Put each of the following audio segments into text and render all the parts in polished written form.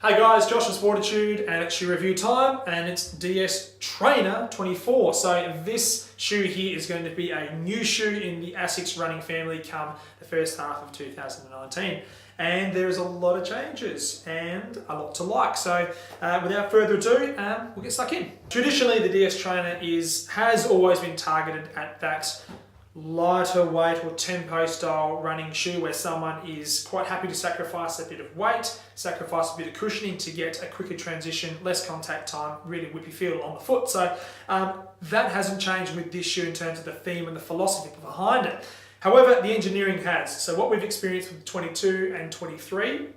Hey guys, Josh from Sportitude and it's shoe review time and it's DS Trainer 24. So this shoe here is going to be a new shoe in the ASICS running family come the first half of 2019. And there's a lot of changes and a lot to like. So without further ado, we'll get stuck in. Traditionally, the DS Trainer has always been targeted at that lighter weight or tempo style running shoe where someone is quite happy to sacrifice a bit of weight, sacrifice a bit of cushioning to get a quicker transition, less contact time, really whippy feel on the foot. So that hasn't changed with this shoe in terms of the theme and the philosophy behind it. However, the engineering has. So what we've experienced with 22 and 23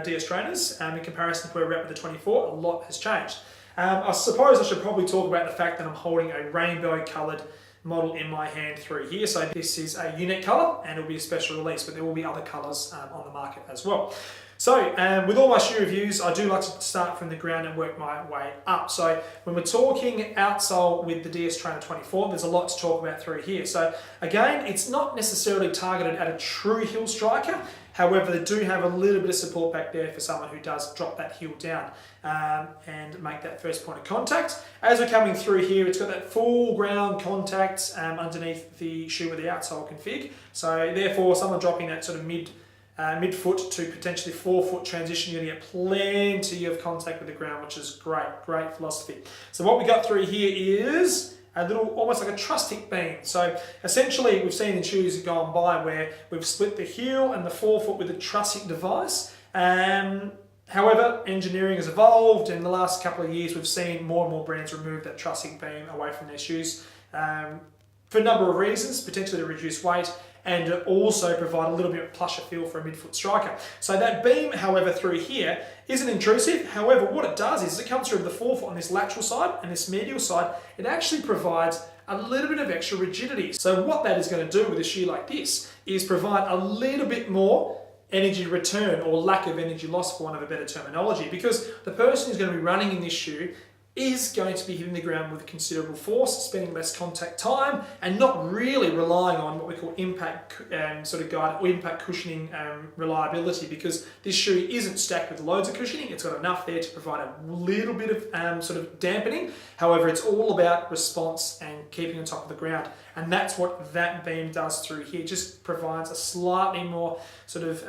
DS Trainers in comparison to where we're at with the 24, a lot has changed. I suppose I should probably talk about the fact that I'm holding a rainbow coloured model in my hand through here. So this is a unique colour and it'll be a special release, but there will be other colours on the market as well. So with all my shoe reviews, I do like to start from the ground and work my way up. So when we're talking outsole with the DS Trainer 24, there's a lot to talk about through here. So again, it's not necessarily targeted at a true heel striker. However, they do have a little bit of support back there for someone who does drop that heel down and make that first point of contact. As we're coming through here, it's got that full ground contact underneath the shoe with the outsole config. So therefore, someone dropping that sort of mid-foot to potentially forefoot transition, you're going to get plenty of contact with the ground, which is great philosophy. So what we got through here is a little, almost like a truss tick beam. So essentially we've seen in shoes gone by where we've split the heel and the forefoot with a truss tick device. However, engineering has evolved. In the last couple of years, we've seen more and more brands remove that truss tick beam away from their shoes for a number of reasons, potentially to reduce weight and also provide a little bit of plusher feel for a midfoot striker. So that beam, however, through here isn't intrusive. However, what it does is it comes through the forefoot on this lateral side and this medial side. It actually provides a little bit of extra rigidity. So what that is going to do with a shoe like this is provide a little bit more energy return or lack of energy loss, for want of a better terminology, because the person who's going to be running in this shoe is going to be hitting the ground with considerable force, spending less contact time, and not really relying on what we call impact sort of guide or impact cushioning reliability, because this shoe isn't stacked with loads of cushioning. It's got enough there to provide a little bit of sort of dampening. However, it's all about response and keeping on top of the ground. And that's what that beam does through here. It just provides a slightly more sort of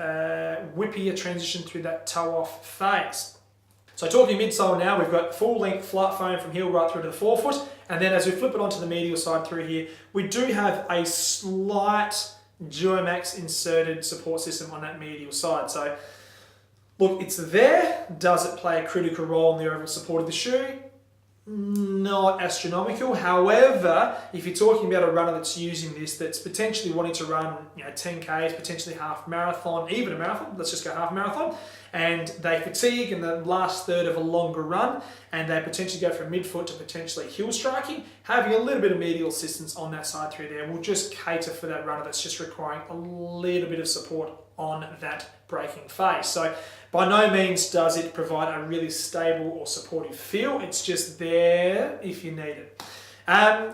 whippier transition through that toe-off phase. So talking midsole now, we've got full length flat foam from heel right through to the forefoot. And then as we flip it onto the medial side through here, we do have a slight Duomax inserted support system on that medial side. So look, it's there. Does it play a critical role in the overall support of the shoe? Not astronomical. However, if you're talking about a runner that's using this, that's potentially wanting to run 10Ks, potentially half marathon, even a marathon, let's just go half marathon, and they fatigue in the last third of a longer run, and they potentially go from midfoot to potentially heel striking, having a little bit of medial assistance on that side through there will just cater for that runner that's just requiring a little bit of support on that braking phase. So by no means does it provide a really stable or supportive feel. It's just there if you need it.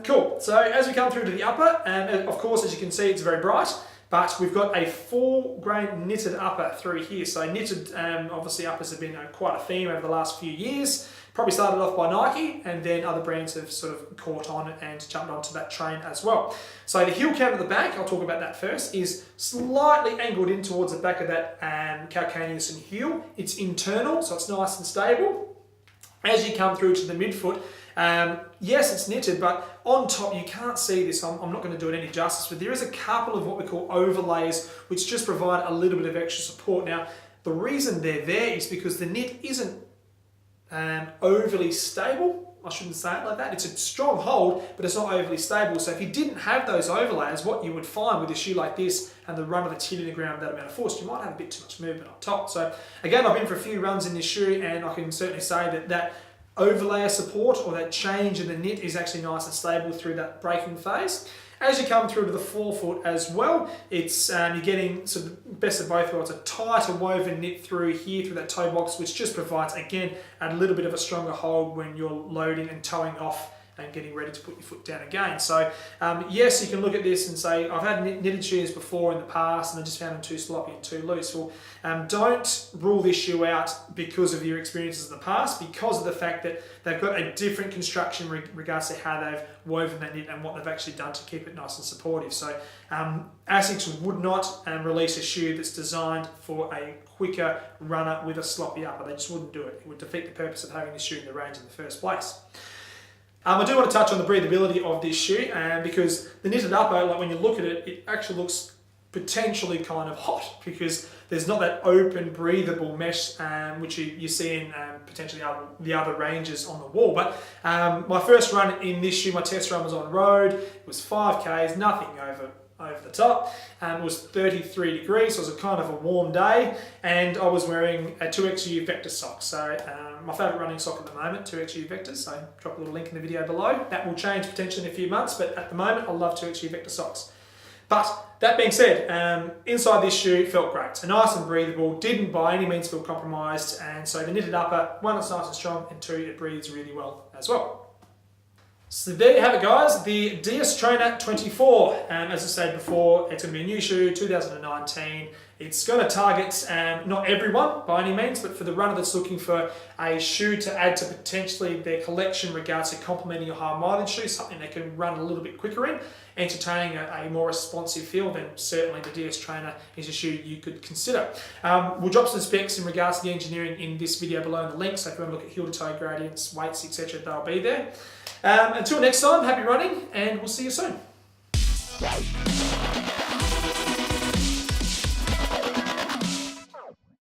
Cool. So as we come through to the upper, of course, as you can see, it's very bright, but we've got a full grain knitted upper through here. So knitted, obviously uppers have been quite a theme over the last few years. Probably started off by Nike, and then other brands have sort of caught on and jumped onto that train as well. So the heel cam at the back, I'll talk about that first, is slightly angled in towards the back of that calcaneus and heel. It's internal, so it's nice and stable. As you come through to the midfoot, yes, it's knitted, but on top you can't see this. I'm not going to do it any justice, but there is a couple of what we call overlays, which just provide a little bit of extra support. Now, the reason they're there is because the knit isn't overly stable. I shouldn't say it like that. It's a strong hold, but it's not overly stable. So if you didn't have those overlays, what you would find with a shoe like this and the runner that's hitting the ground with that amount of force, you might have a bit too much movement on top. So again, I've been for a few runs in this shoe, and I can certainly say that that overlay support or that change in the knit is actually nice and stable through that braking phase. As you come through to the forefoot as well, it's you're getting sort of best of both worlds, a tighter woven knit through here, through that toe box, which just provides, again, a little bit of a stronger hold when you're loading and towing off and getting ready to put your foot down again. So yes, you can look at this and say, I've had knitted shoes before in the past and I just found them too sloppy and too loose. Well, don't rule this shoe out because of your experiences in the past, because of the fact that they've got a different construction in regards to how they've woven the knit and what they've actually done to keep it nice and supportive. So ASICS would not release a shoe that's designed for a quicker runner with a sloppy upper. They just wouldn't do it. It would defeat the purpose of having this shoe in the range in the first place. I do want to touch on the breathability of this shoe, because the knitted upper, like when you look at it, it actually looks potentially kind of hot because there's not that open breathable mesh which you see in potentially the other ranges on the wall. But my first run in this shoe, my test run was on road. It was 5Ks, nothing over the top. It was 33 degrees, so it was a kind of a warm day, and I was wearing a 2XU Vector sock. So my favourite running sock at the moment, 2XU Vectors, so drop a little link in the video below. That will change potentially in a few months, but at the moment I love 2XU Vector socks. But that being said, inside this shoe felt great. So nice and breathable, didn't by any means feel compromised, and so the knitted upper, one, it's nice and strong, and two, it breathes really well as well. So there you have it, guys, the DS Trainer 24. As I said before, it's going to be a new shoe, 2019. It's going to target not everyone by any means, but for the runner that's looking for a shoe to add to potentially their collection in regards to complementing a high mileage shoe, something they can run a little bit quicker in, entertaining a more responsive feel, then certainly the DS Trainer is a shoe you could consider. We'll drop some specs in regards to the engineering in this video below in the link, so if you want to look at heel to toe gradients, weights, etc., they'll be there. Until next time, happy running, and we'll see you soon.